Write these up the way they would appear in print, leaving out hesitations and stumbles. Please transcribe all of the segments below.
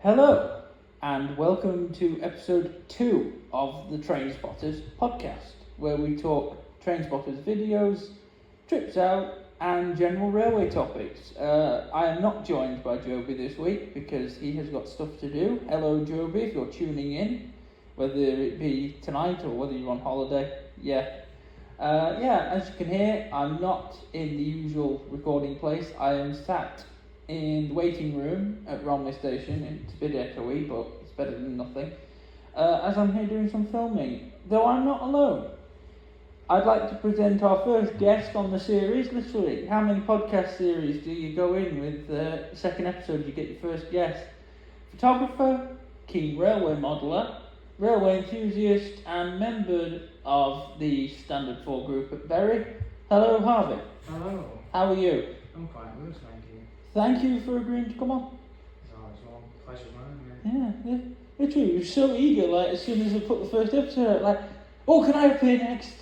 Hello, and welcome to episode 2 of the Trainspotters Podcast, where we talk Trainspotters videos, trips out, and general railway topics. I am not joined by Joby this week because he has got stuff to do. Hello, Joby, if you're tuning in, whether it be tonight or whether you're on holiday. As you can hear, I'm not in the usual recording place. I am sat in the waiting room at Romiley Station. It's a bit echoey, but it's better than nothing. As I'm here doing some filming, though I'm not alone. I'd like to present our first guest on the series. Literally, how many podcast series do you go in with the second episode you get your first guest? Photographer, keen railway modeller, railway enthusiast, and member of the Standard 4 group at Bury. Hello, Harvey. Hello. How are you? I'm quite good, thank you. Thank you for agreeing to come on. It's a pleasure, man. Yeah. Literally, you were so eager, like, as soon as I put the first episode out, like, oh, can I appear next?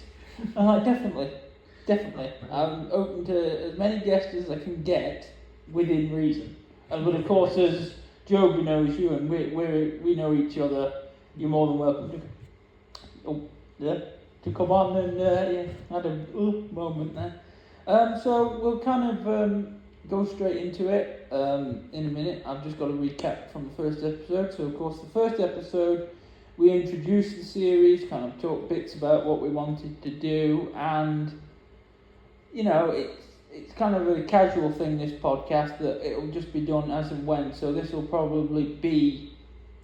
I'm like, definitely. I'm open to as many guests as I can get within reason. But of course, as Joby knows you and we know each other, you're more than welcome to come on and had a moment there. So we'll kind of go straight into it in a minute. I've just got to recap from the first episode. So of course, the first episode, we introduced the series, kind of talked bits about what we wanted to do, and it's kind of a casual thing, this podcast, that it'll just be done as and when. So this will probably be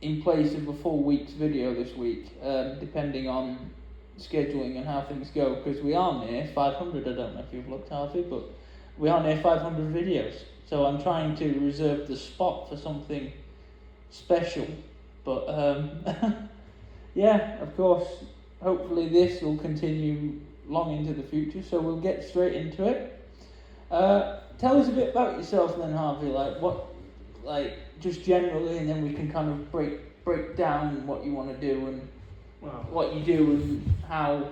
in place of a full week's video this week, depending on scheduling and how things go, because we are near 500. I don't know if you've looked, Harvey, but we are near 500 videos. So I'm trying to reserve the spot for something special, but of course, hopefully this will continue long into the future, so we'll get straight into it. Tell us a bit about yourself then, Harvey, just generally, and then we can kind of break down what you want to do and what you do and how,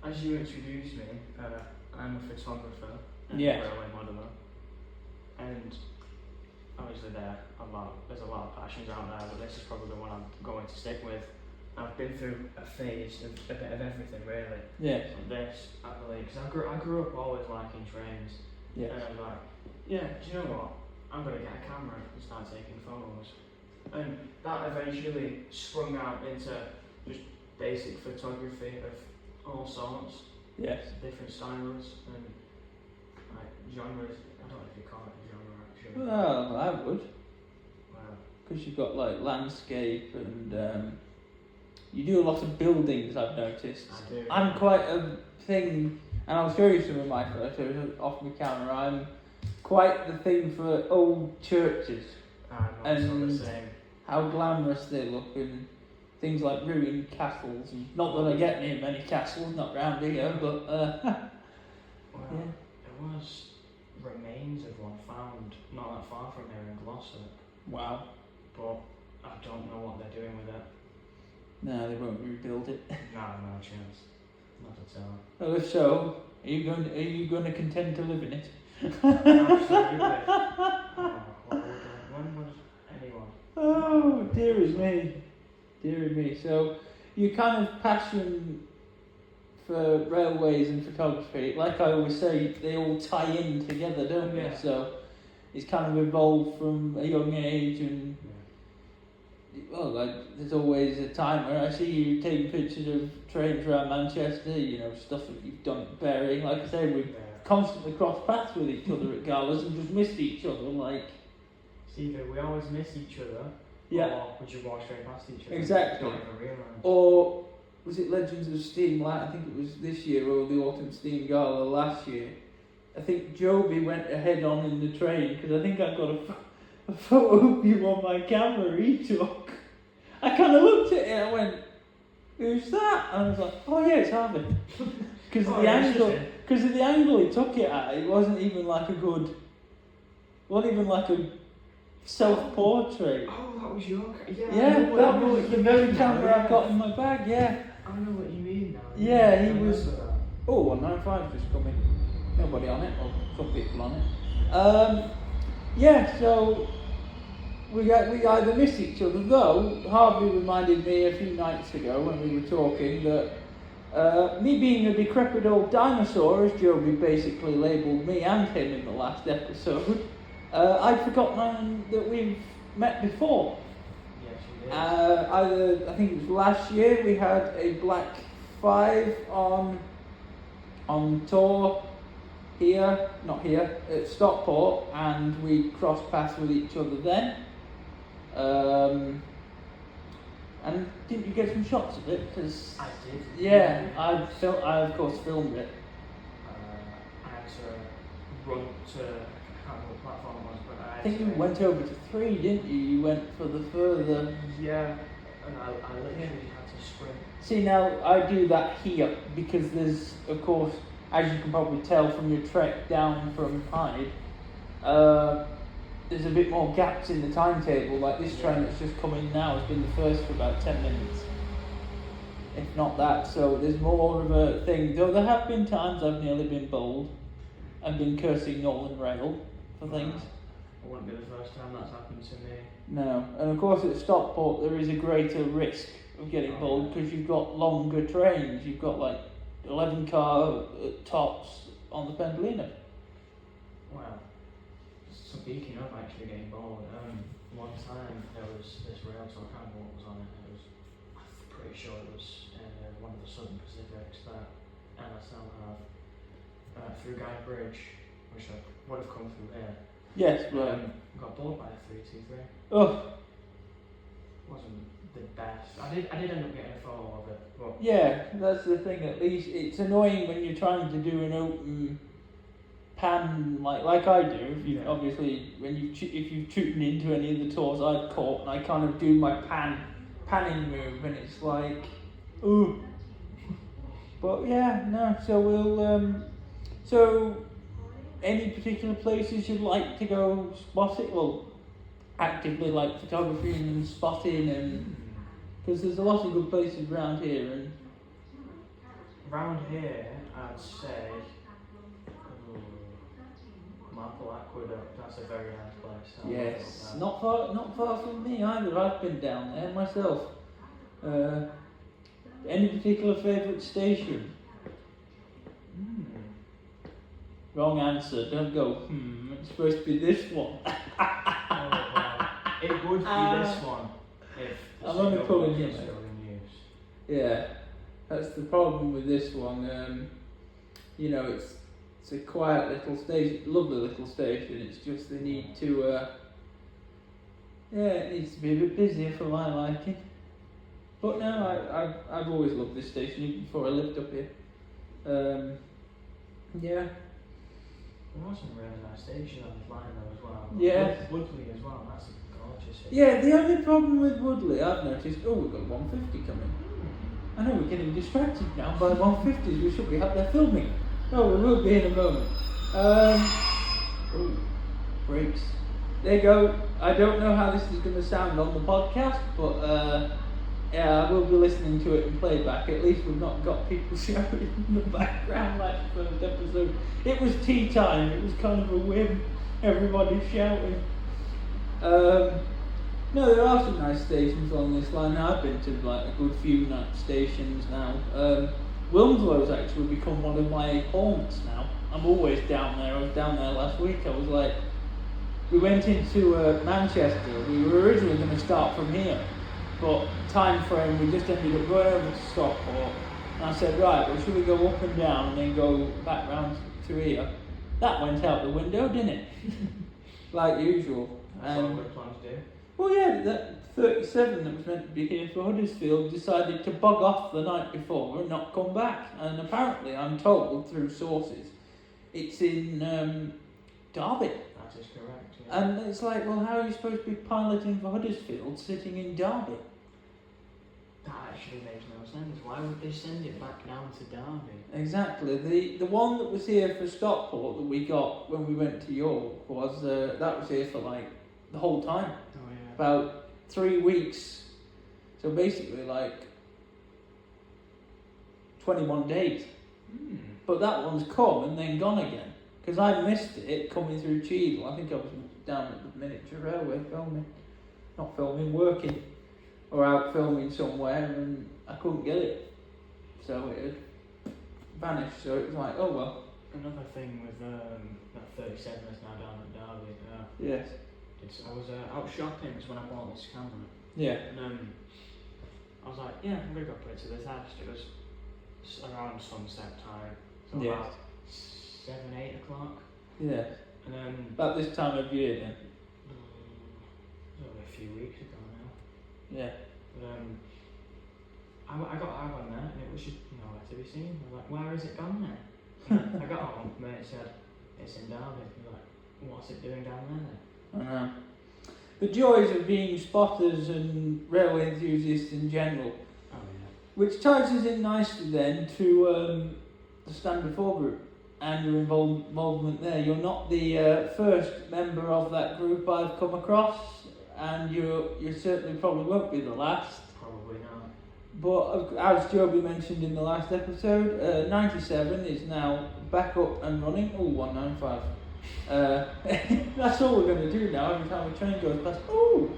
As you introduced me, I'm a photographer and Yeah. a railway modeller, and obviously there's a lot of passions out there, but this is probably the one I'm going to stick with. I've been through a phase of a bit of everything, really. Yeah. From this, I believe, because I grew up always liking trains, Yeah. and I'm like, do you know what? I'm going to get a camera and start taking photos. And that eventually sprung out into just basic photography of all sorts, Yes. different styles and like genres. I don't know if you call it a genre actually. Well, I would, Well, because you've got like landscape and you do a lot of buildings, I've noticed. I do. I'm quite a thing, and I'll show you some of my photos off my camera. I'm quite the thing for old churches, I'm also the same. how glamorous they look, and things like ruined castles. And not that I get near many castles, not round here, but Well, yeah. there was remains of one found not that far from here in Gloucester, Wow. but I don't know what they're doing with it. No, they won't rebuild it. No chance. Not at all. Well, if so, are you going to contend to live in it? Absolutely. When was anyone? Oh, dearie me. So, your kind of passion for railways and photography, like I always say, they all tie in together, don't they? Yeah. So, it's kind of evolved from a young age, and there's always a time where I see you taking pictures of trains around Manchester, stuff that you've done at Bury. Like I say, we've constantly crossed paths with each other at galas and just missed each other, It's either we always miss each other, or we just walk straight past each other. Exactly. Don't even realise. Or was it Legends of Steam? I think it was this year, or the Autumn Steam Gala last year. I think Joby went ahead on in the train, because I think I've got a photo of you on my camera he took. I kind of looked at it and I went, "Who's that?" And I was like, "Oh yeah, it's Harvey." Because of the angle he took it at, it wasn't even like a self-portrait. Oh, that was your That was the very camera I've got in my bag. Yeah. I know what you mean now. Yeah, he was. Oh, 195 just coming. Nobody on it, or some people on it. So we either miss each other, though Harvey reminded me a few nights ago when we were talking that me being a decrepit old dinosaur, as Joby basically labelled me and him in the last episode, I'd forgotten that we've met before. Yes, you did. I think it was last year, we had a Black 5 on tour here, not here, at Stockport, and we crossed paths with each other then. And didn't you get some shots of it? Cause, I did. Yeah, I of course filmed it. I had to run to, I can't remember what platform it was, but I think you went over to 3, didn't you? You went for the further... Yeah, and I literally had to sprint. See, now, I do that here, because there's, of course, as you can probably tell from your trek down from Hyde, there's a bit more gaps in the timetable. Like this train that's just come in now has been the first for about 10 minutes, if not that. So there's more of a thing. Though there have been times I've nearly been bold and been cursing Northern Rail for things. It wouldn't be the first time that's happened to me. No, and of course at Stockport there is a greater risk of getting bold because you've got longer trains. You've got like 11 car tops on the Pendolino. Wow. Speaking of actually getting bored, one time there was this rail tour, I can't remember what was on it. I'm pretty sure it was one of the Southern Pacifics that NSL have through Guy Bridge, which I would have come through here. Yes, right. Got bored by a 323. Oh. Wasn't the best. I did end up getting a photo of it. But yeah, that's the thing. At least it's annoying when you're trying to do an open pan like I do. If you obviously if you've tuned into any of the tours I've caught, and I kind of do my panning move, and it's like, ooh. But yeah, no. So we'll so any particular places you'd like to go spot it? Well, actively like photography and spotting, and because there's a lot of good places around here. And around here, I'd say Maple Aqueduct. That's a very nice place. Yes, not far from me either. I've been down there myself. Any particular favourite station? Wrong answer. Don't go. It's supposed to be this one. It would be this one if the I'm only pulling you. still in use. Yeah, that's the problem with this one. You know, it's a quiet little station, lovely little station. It's just they need to. It needs to be a bit busier for my liking. But no, I've always loved this station even before I lived up here. Yeah. There was some really nice station on this line though as well. Yeah. Woodley as well, that's a gorgeous city. Yeah, the only problem with Woodley I've noticed, we've got 150 coming. I know we're getting distracted now by 150s, we should be out there filming. Oh, we will be in a moment. Brakes. There you go. I don't know how this is going to sound on the podcast, but yeah, I will be listening to it in playback. At least we've not got people shouting in the background like the first episode. It was tea time. It was kind of a whim. Everybody shouting. No, there are some nice stations along this line. Now, I've been to like a good few night stations now. Wilmslow's actually become one of my haunts now. I'm always down there. I was down there last week. I was like, we went into Manchester. We were originally going to start from here, but time frame, we just ended up going over to Stockport. And I said, right, well, should we go up and down and then go back round to here? That went out the window, didn't it? Like usual. That's what we're planning to do. Well, yeah, that 37 that was meant to be here for Huddersfield decided to bug off the night before and not come back. And apparently, I'm told through sources, it's in Derby. That is correct. Yeah. And it's like, well, how are you supposed to be piloting for Huddersfield sitting in Derby? That actually makes no sense. Why would they send it back down to Derby? Exactly. The one that was here for Stockport that we got when we went to York was that was here for like the whole time. Oh yeah. About 3 weeks. So basically like 21 days. But that one's come and then gone again. Because I missed it coming through Cheadle. I think I was down at the Miniature Railway filming. not filming, working, or out filming somewhere, and I couldn't get it, so it had vanished. So it was like, oh well. Another thing with that 37 is now down at Derby. Yes. I was out shopping when I bought this camera. Yeah. And I was like, yeah, I'm gonna go put it to the test. It was around sunset time, so Yeah. about 7-8 o'clock. Yeah. And then About this time of year then. it was only a few weeks ago now. Yeah. But I got out on there and it was just nowhere to be seen. I was like, where has it gone then? And I got home, mate said, it's in Derby. I was like, what's it doing down there then? I know. The joys of being spotters and railway enthusiasts in general, Oh yeah. which ties us in nicely then to the Standard 4 group and your involvement there. You're not the first member of that group I've come across, and you certainly probably won't be the last. Probably not. But as Joby mentioned in the last episode, 97 is now back up and running. Oh, 195. That's all we're going to do now every time a train goes past. Oh!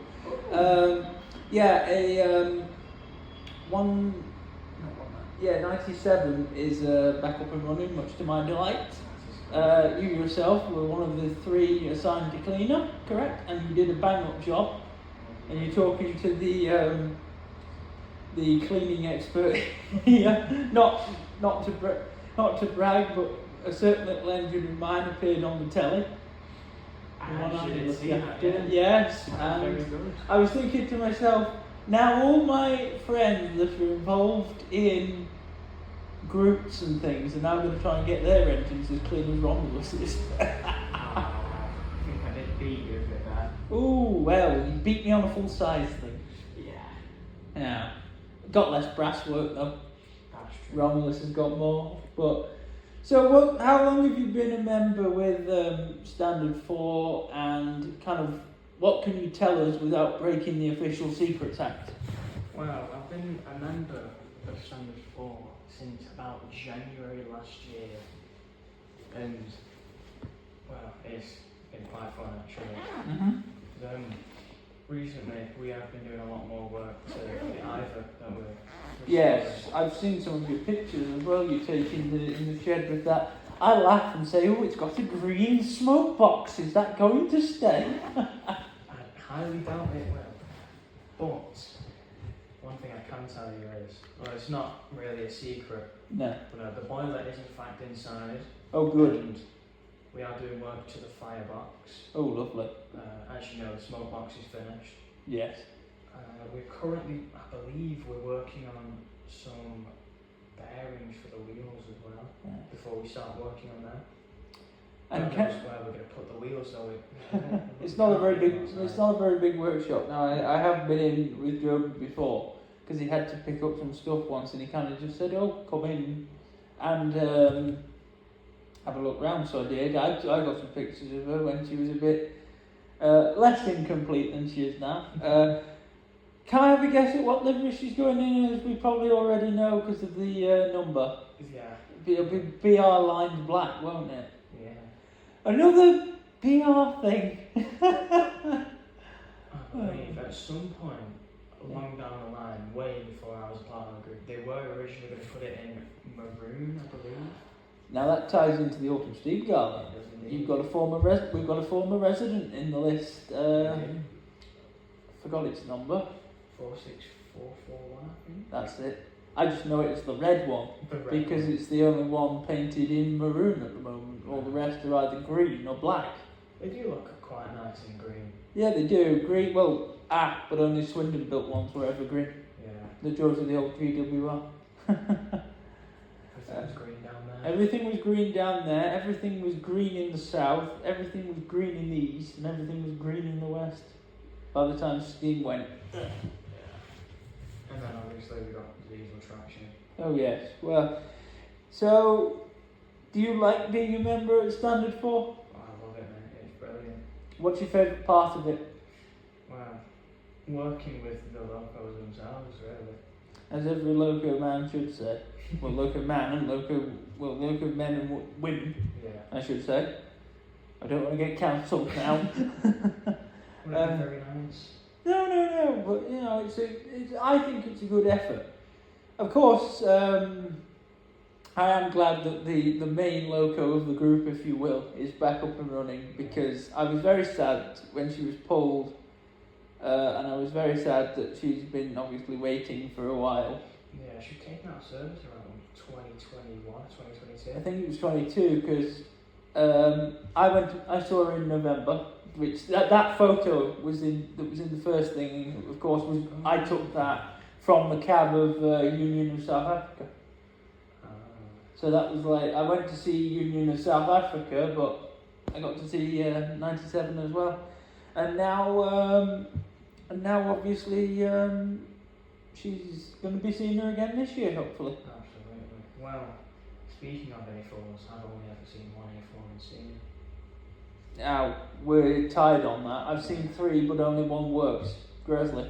Yeah, 97 is back up and running, much to my delight. You yourself were one of the 3 assigned to cleaner, correct? And you did a bang-up job. And you're talking to the cleaning expert here. Not to brag, but a certain little engine of mine appeared on the telly. I actually did see that, yeah. Yes, Very and good. I was thinking to myself, now all my friends that are involved in groups and things are now going to try and get their engines as clean as Romilus's. I think I did beat you a bit there. Ooh, well, you beat me on a full size thing. Yeah, Yeah. Got less brass work though. that's true. Romulus has got more. But so, how long have you been a member with Standard 4, and kind of what can you tell us without breaking the Official Secrets Act? Well, I've been a member of Standard 4 since about January last year, and well, it's been quite fun actually. Mm-hmm. Recently, we have been doing a lot more work to the Ivatt that we're Yes, I've seen some of your pictures as well. You take in the shed with that. I laugh and say, "Oh, it's got a green smoke box. Is that going to stay?" I highly doubt it will. But one thing I can tell you is, well, it's not really a secret, No. but the boiler is in fact inside. Oh, good. And we are doing work to the firebox. Oh, lovely. As you know, the smoke box is finished. Yes. We're currently, I believe, we're working on some bearings for the wheels as well. Yeah. Before we start working on that. And God knows where we're going to put the wheels though. it's not a very big. It's not a very big workshop. Now I have been in with Joe before because he had to pick up some stuff once, and he kind of just said, "Oh, come in and have a look round." So I did. I got some pictures of her when she was a bit less incomplete than she is now. Can I have a guess at what livery she's going in? As we probably already know because of the number. Yeah. It'll be BR lined black, won't it? Yeah. Another PR thing. I believe at some point along down the line, way before I was part of the group, they were originally going to put it in maroon, I believe. Now that ties into the Autumn Steed Gala. It does indeed. We've got a former resident in the list. Forgot its number. 46441, I think. That's it. I just know it's the red one The red because one. it's the only one painted in maroon at the moment. All the rest are either green or black. They do look quite nice in green. Yeah, they do. Green. Well, but only Swindon built ones were evergreen. Yeah. The joys of the old GWR. Everything's green down there. Everything was green down there, everything was green in the south, everything was green in the east, and everything was green in the west. By the time steam went. Yeah. And then obviously we got diesel traction. Oh yes, well, so, do you like being a member at Standard 4? Oh, I love it, mate. It's brilliant. What's your favourite part of it? Wow. Working with the locos themselves, really. As every loco man should say. Well, loco man and loco men and women, Yeah. I should say. I don't want to get cancelled now. Very nice. No, I think it's a good effort. Of course, I am glad that the main loco of the group, if you will, is back up and running, because I was very sad when she was pulled, and I was very sad that she's been obviously waiting for a while. Yeah, she came out of service around 2021, 2022. I think it was 22, because I saw her in November, which that photo was in the first thing. Of course, I took that from the cab of Union of South Africa. So that was like, I went to see Union of South Africa, but I got to see 97 as well. And now obviously she's going to be seeing her again this year, hopefully. Absolutely. Well, speaking of A4s, I've only ever seen one A4 in scene. Now, we're tied on that. I've seen 3, but only one works. Grizzly.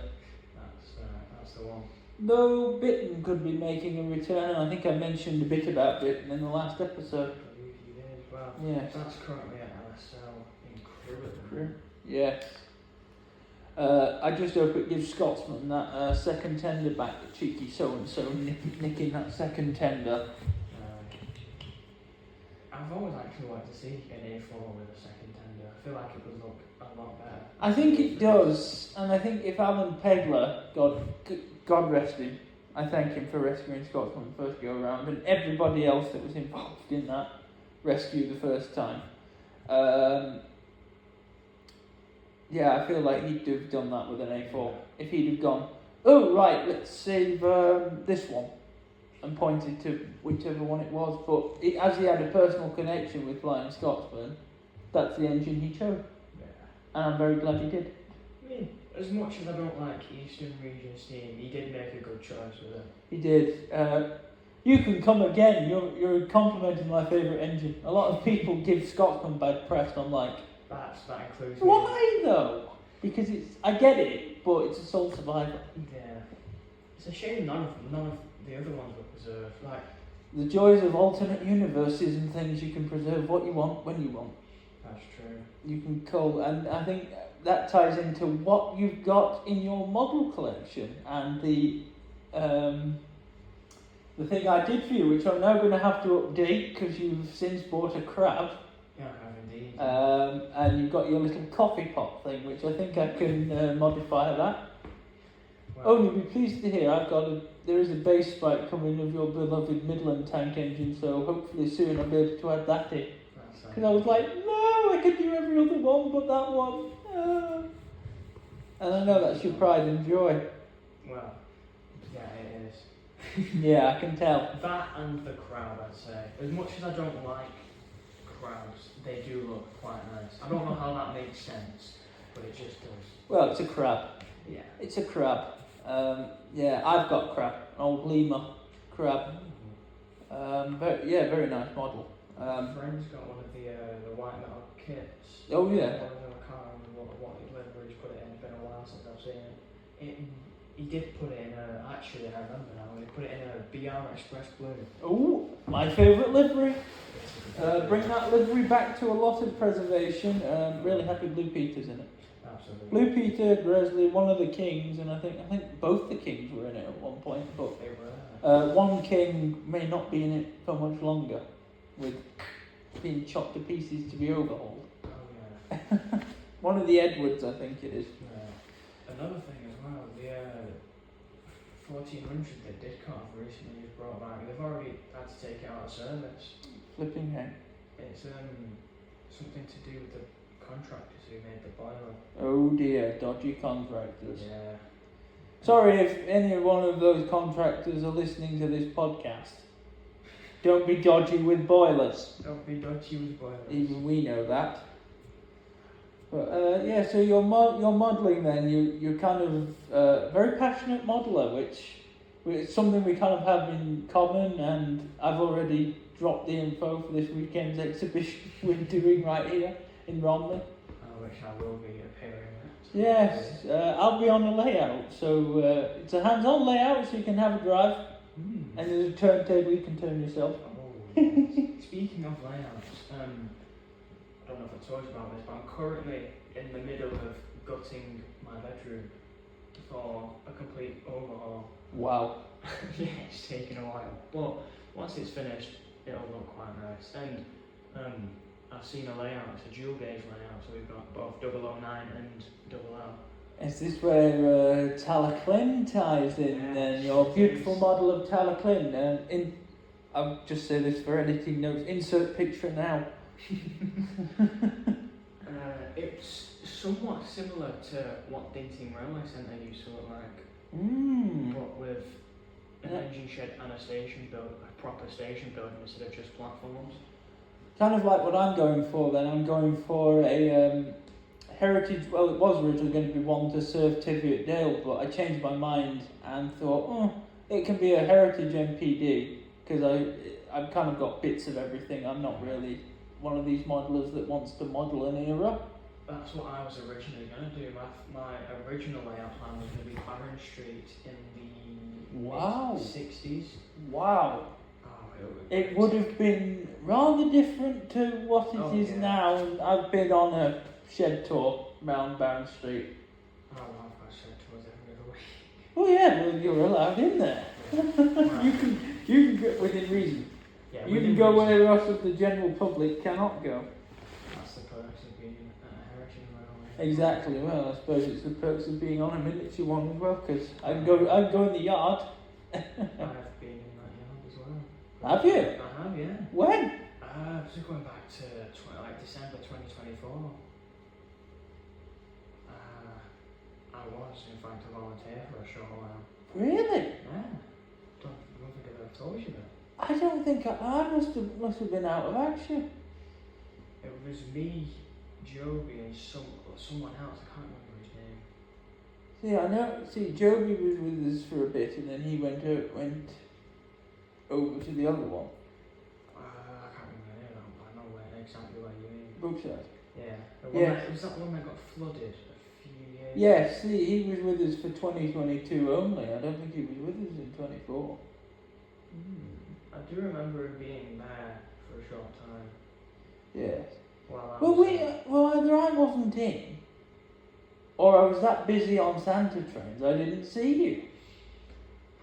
That's the one. Though Bitten could be making a return, and I think I mentioned a bit about Bitten in the last episode. I believe you did. Well, yes. That's currently at LSL in Crewe. Yes. I just hope it gives Scotsman that second tender back. Cheeky so-and-so nicking that second tender. I've always actually liked to see an A4 with a second tender. I feel like it would look a lot better. I think it does, and I think if Alan Pegler, God rest him, I thank him for rescuing Scotsman the first go around, and everybody else that was involved in that rescue the first time. Yeah, I feel like he'd have done that with an A4. If he'd have gone, oh right, let's save this one, and pointed to whichever one it was. But as he had a personal connection with Flying Scotsman, that's the engine he chose. Yeah. And I'm very glad he did. I mean, as much as I don't like Eastern Region steam, he did make a good choice with it. He did. You can come again. You're complimenting my favourite engine. A lot of people give Scotsman bad press. I'm like, that includes me. why though? Because I get it, but it's a Soul Survivor. Yeah. It's a shame none of the other ones were preserved. Like the joys of alternate universes and things. You can preserve what you want when you want. That's true. You can call, and I think that ties into what you've got in your model collection, and the thing I did for you, which I'm now going to have to update because you've since bought a crab. Yeah, I have indeed. And you've got your little coffee pot thing, which I think I can modify that. Well, Only be pleased to hear there is a base spike coming of your beloved Midland tank engine, so hopefully soon I'll be able to add that in. Because I was like, no, I could do every other one but that one. And I know that's your pride and joy. Well, yeah, it is. Yeah, I can tell. That and the crowd, I'd say. As much as I don't like crowds, they do look quite nice. I don't know how that makes sense, but it just does. Well, it's a crab. Yeah. It's a crab. Yeah, I've got crab, an old Lima crab. Very nice model. My friend's got one of the white metal kits. Oh yeah. I can't remember what livery he's put it in. It's been a while since I've seen it. He did put it in actually I remember now, he put it in a BR Express Blue. Oh, my favourite livery. Bring that livery back to a lot of preservation. Really happy Blue Peter's in it. Absolutely. Blue Peter, Grizzly, one of the Kings, and I think both the Kings were in it at one point, but they were. One King may not be in it for much longer, with being chopped to pieces to be overhauled. Oh yeah. One of the Edwards, I think it is. Yeah. Another thing as well, the 1400 that Didcot recently just brought back, they've already had to take it out of service. Flipping heck. It's something to do with the contractors who made the boiler. Oh dear, dodgy contractors. Yeah. Sorry if any one of those contractors are listening to this podcast. Don't be dodgy with boilers. Don't be dodgy with boilers. Even we know that. But yeah, so you're modelling then. You're kind of a very passionate modeller, which is something we kind of have in common. And I've already dropped the info for this weekend's exhibition we're doing right here in Romiley. Which I will be appearing at. Yes, I'll be on the layout. So it's a hands-on layout, so you can have a drive. And there's a turntable you can turn yourself. Oh, yes. Speaking of layouts, I don't know if I told you about this, but I'm currently in the middle of gutting my bedroom. for a complete overhaul. Wow. Yeah, it's taken a while, but once it's finished, it'll look quite nice. And I've seen a layout. It's a dual gauge layout, so we've got both 009 and 00. Is this where Talaclin ties in? Then your beautiful model of Talaclin. I'll just say this for editing notes. Insert picture now. It's somewhat similar to what Dinting Railway Centre used to look like, but with an engine shed and a proper station building instead of just platforms. Kind of like what I'm going for then. I'm going for a heritage. Well, it was originally going to be one to serve Tiviot Dale, but I changed my mind and thought, it can be a heritage MPD, because I've kind of got bits of everything. I'm not really one of these modelers that wants to model an era. That's what I was originally going to do. My original layout plan was going to be Barron Street in the 60s. Wow. It would have been rather different to what it is now. And I've been on a shed tour around Barron Street. Oh, I've got shed tours every other week. Oh yeah, well you're allowed in there. You can go within reason. Yeah, you can go where the rest of the general public cannot go. That's the perks of being at a heritage railway. Exactly. Well, I suppose it's the perks of being on a miniature one as well, because I can go in the yard. I have been in that yard as well. Have you? I have, yeah. When? Just going back to December 2024. I was, in fact, a volunteer for a short while. Really? Yeah. Don't think I've ever told you that. I don't think I must have been out of action. It was me, Joby, and someone else. I can't remember his name. See, I know. See, Joby was with us for a bit, and then he went over to the other one. I can't remember the name, but I know exactly where you mean. Brookside. Yeah. Was that the one that got flooded a few years ago? Yes, see, he was with us for 2022 only. I don't think he was with us in 24. I do remember him being there for a short time. Yes. Well, either I wasn't in, or I was that busy on Santa trains I didn't see you.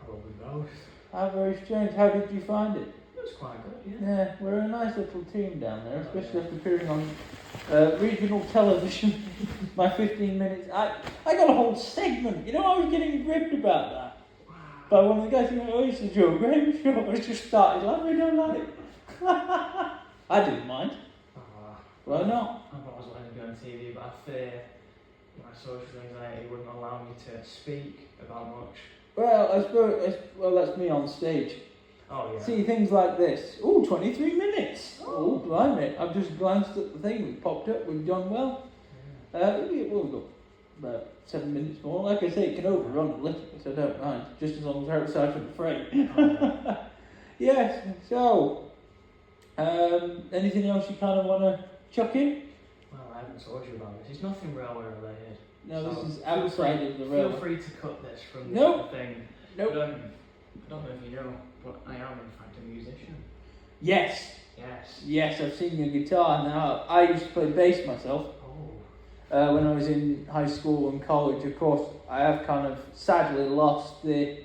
Probably both. How very strange. How did you find it? It was quite good, yeah. Yeah, we're a nice little team down there, especially after appearing on regional television. My 15 minutes. I got a whole segment. You know, I was getting gripped about that. By one of the guys who went, it's a Joe Graham show. I just started laughing. I'm like, I didn't mind. Why not? I've always wanted to be on TV, but I fear my social anxiety wouldn't allow me to speak about much. Well, I suppose, that's me on stage. Oh, yeah. See, things like this. 23 minutes. Oh, blimey. I've just glanced at the thing. We've popped up. We've done well. Yeah. We've got about 7 minutes more. Like I say, it can overrun a little bit, so I don't mind. Just as long as we're outside from the frame. Oh, yeah. Yes, so, anything else you kind of want to chuck in? Well, I haven't told you about this. It's nothing railway related. No, so this is outside of the railway. Feel free to cut this from Nope. the thing. Nope. I don't know if you know, but I am in fact a musician. Yes. Yes, I've seen your guitar now. I used to play bass myself. When I was in high school and college. Of course, I have kind of sadly lost the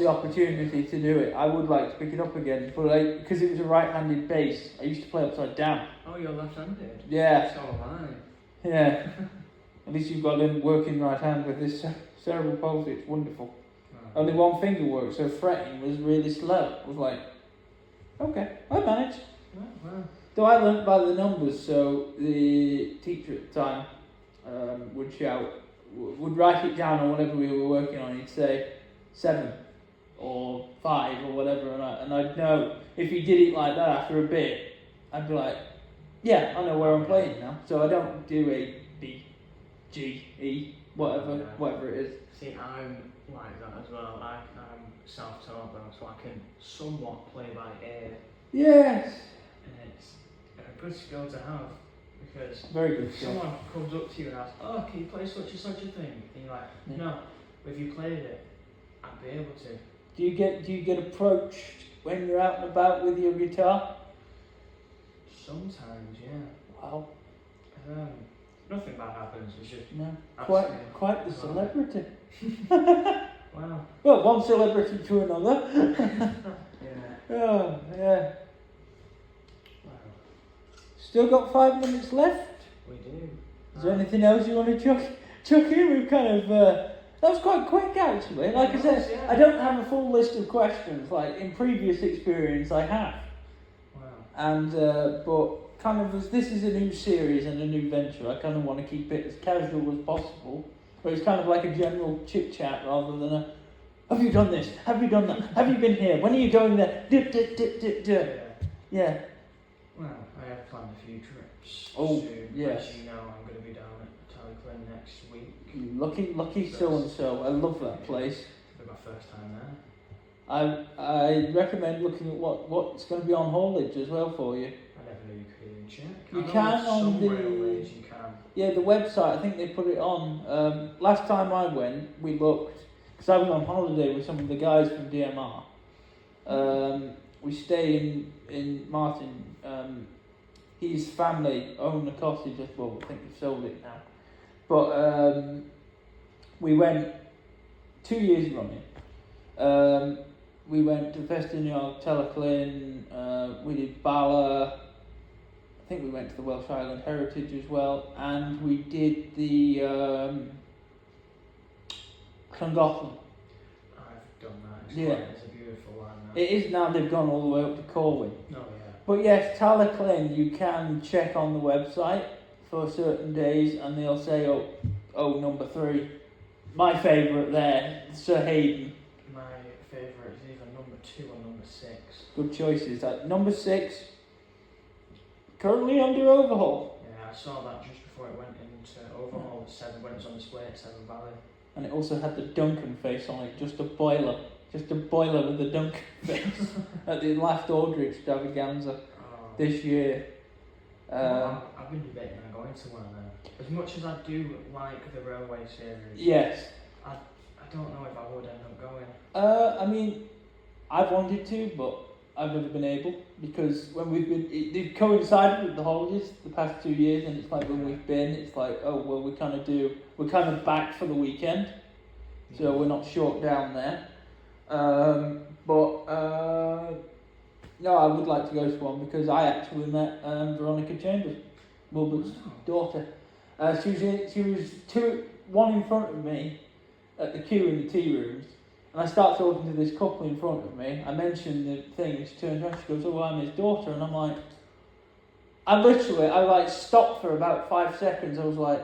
opportunity to do it. I would like to pick it up again, but because it was a right-handed bass, I used to play upside down. Oh, you're left-handed? Yeah. So am I. Yeah. At least you've got a working right hand with this cerebral palsy. It's wonderful. Oh. Only one finger worked, so fretting was really slow. I was like, okay, I managed. Well. Though I learnt by the numbers, so the teacher at the time would shout, would write it down on whatever we were working on. He'd say 7 or 5 or whatever, and I'd know if he did it like that after a bit. I'd be like, yeah, I know where I'm playing now. So I don't do A, B, G, E, whatever it is. See, I'm like that as well. I'm self-taught though, so I can somewhat play by ear. Yes. And it's a good skill to have, because very good if someone comes up to you and asks, oh, can you play such and such a thing? And you're like, no, but if you played it, I'd be able to. Do you get approached when you're out and about with your guitar? Sometimes, yeah. Wow. nothing bad happens. It's just No, absolutely quite the wrong. celebrity. Wow. Well, one celebrity to another. Yeah. Oh, yeah. Wow. Still got 5 minutes left. We do. Is there anything else you want to chuck in? We've kind of that was quite quick actually. Like I said, yeah. I don't have a full list of questions. Like in previous experience, I have. Wow. And but kind of as this is a new series and a new venture, I kind of want to keep it as casual as possible. But it's kind of like a general chit chat rather than a. Have you done this? Have you done that? Have you been here? When are you going there? Yeah. Well, I have planned a few trips. Oh, soon. yes. As you know, I'm going to be down at Taliclin next week. You lucky so and so. I love that place. It'll be my first time there. I recommend looking at what's going to be on haulage as well for you. I never knew you could even check. You I know can with on some the railways you can. Yeah, the website. I think they put it on. Last time I went, we looked because I was on holiday with some of the guys from DMR. We stay in Martin. His family own the cottage. Well, I think they've sold it now. But we went 2 years running. We went to Festiniog, Taliclin, we did Bala, I think we went to the Welsh Island Heritage as well, and we did the Llangollen. I've done that. Yeah. It's a beautiful land. It is now, they've gone all the way up to Corwin. Oh, yeah. But yes, Taliclin, you can check on the website for certain days and they'll say, oh, number 3. My favourite there, Sir Hayden. My favourite is either number 2 or number 6. Good choices. That number 6, currently under overhaul. Yeah, I saw that just before it went into overhaul at 7, when it was on display at 7 Valley. And it also had the Duncan face on it, just a boiler with the Duncan face at the last order extravaganza this year. Well, I've been debating on going to one there. As much as I do like the railway series, Yes. I don't know if I would end up going. I mean, I've wanted to, but I've never been able because when we've been, they've coincided with the holidays the past 2 years, and it's like when we've been, it's like, oh well, we're kind of back for the weekend, so we're not short down there. No, I would like to go to one because I actually met Veronica Chambers, Wilbert's daughter. She was one in front of me at the queue in the tea rooms, and I start talking to this couple in front of me. I mentioned the thing, and she turns around, she goes, "Oh, I'm his daughter," and I'm like, I stopped for about 5 seconds. I was like,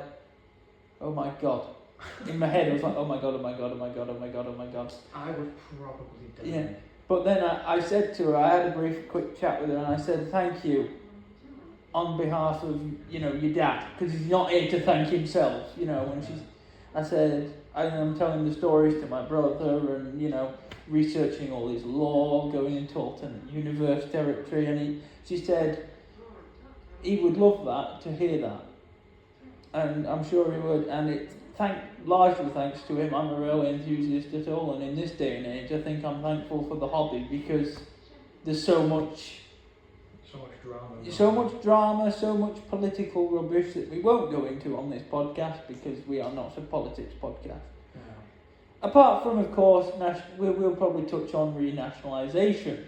"Oh my god." In my head, I was like, "Oh my god, oh my god, oh my god, oh my god, oh my god." I would probably die. Yeah. But then I said to her, I had a quick chat with her, and I said, "Thank you on behalf of, your dad, because he's not here to thank himself, when I said, I'm telling the stories to my brother and, researching all his law, going into alternate universe territory, and she said he would love that, to hear that, and I'm sure he would, and it's largely thanks to him. I'm a railway enthusiast at all, and in this day and age, I think I'm thankful for the hobby because there's so much drama, so much political rubbish that we won't go into on this podcast because we are not a politics podcast. Yeah. Apart from, of course, we'll probably touch on renationalisation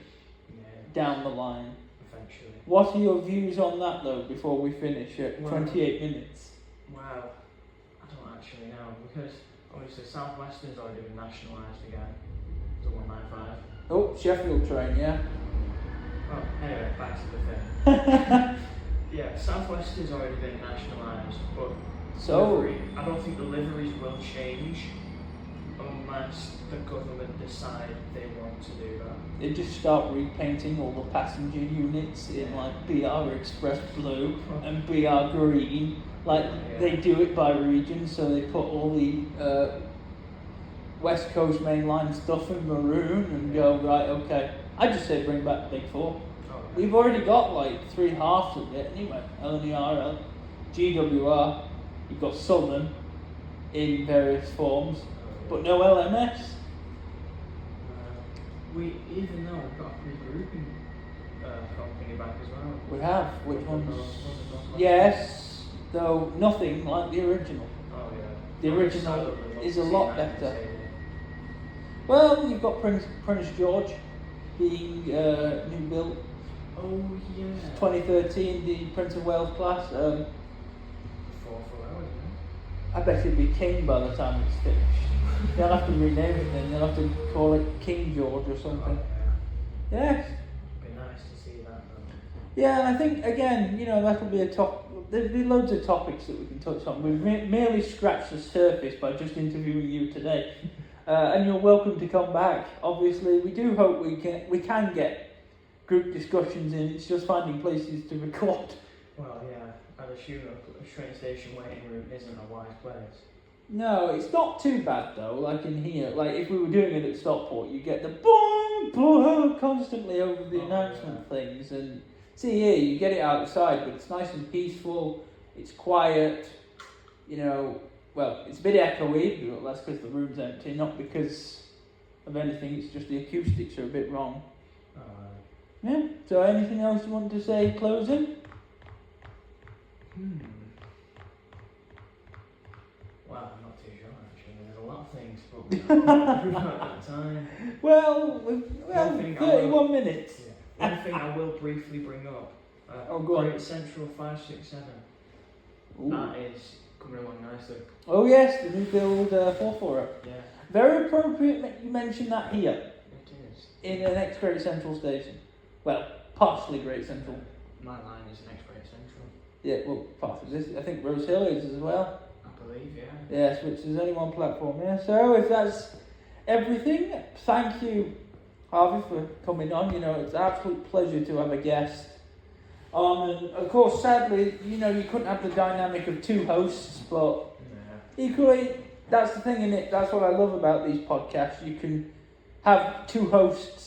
down the line. Eventually. What are your views on that, though, before we finish at 28 minutes? Well, I don't actually know, because obviously South Western's already been nationalised again. The 195. Oh, Sheffield train, yeah? Well, anyway, back to the thing. Yeah, South Western's already been nationalised, but I don't think the liveries will change unless the government decide they want to do that. They just start repainting all the passenger units in BR Express blue and BR green. They do it by region, so they put all the West Coast mainline stuff in maroon and go, right, okay. I just say bring back Big 4. We've already got 3 halves of it anyway. LNER, GWR, you've got Southern in various forms, but no LMS. Even though we've got a pre-grouping company back as well. We have, which ones? Yes, though nothing like the original. Oh yeah. The original is a lot better. Well, you've got Prince George being new built. Oh yeah. 2013, the Prince of Wales class. 4 hours, I bet he'll be king by the time it's finished. They'll have to rename it then. They'll have to call it King George or something. Yes. Be nice to see that though. Yeah, and I think again, that'll be a top. There'll be loads of topics that we can touch on. We've merely scratched the surface by just interviewing you today, and you're welcome to come back. Obviously, we do hope we can get group discussions in. It's just finding places to record. Well, yeah, I'd assume a train station waiting room isn't a wise place. No, it's not too bad though. Like in here, like if we were doing it at Stockport, you get the boom, boom constantly over the announcement things, and see here, you get it outside, but it's nice and peaceful. It's quiet. Well, it's a bit echoey, but that's because the room's empty, not because of anything. It's just the acoustics are a bit wrong. Yeah. So, anything else you want to say closing? Well, I'm not too sure actually. There's a lot of things, but we've not got time. Well, 31 minutes. Yeah. One thing I will briefly bring up. Go on. Great Central 567. Ooh. That is coming along nicely. Oh yes, the new build 4-4. Yeah. Very appropriate that you mention that here. It is. In the next Great Central station. Well, partially Great Central. My line is next Great Central. Yeah, well, part of this. I think Rose Hill is as well. I believe, yeah. Yes, which is only one platform, yeah. So if that's everything, thank you, Harvey, for coming on. It's an absolute pleasure to have a guest on. And of course, sadly, you couldn't have the dynamic of two hosts, but equally, that's the thing, innit? That's what I love about these podcasts. You can have two hosts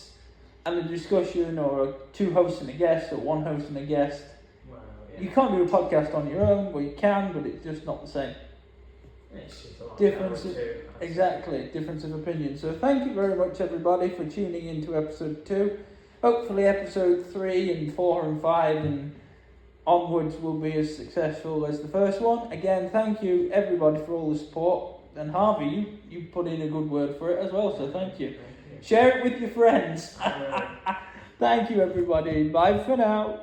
and a discussion, or two hosts and a guest, or one host and a guest. Well, yeah. You can't do a podcast on your own, well, you can, but it's just not the same. It's just a lot Difference of exactly, difference of opinion. So thank you very much, everybody, for tuning in to episode 2. Hopefully episode 3 and 4 and 5 and onwards will be as successful as the first one. Again, thank you, everybody, for all the support. And Harvey, you put in a good word for it as well, so thank you. Share it with your friends. Thank you, everybody. Bye for now.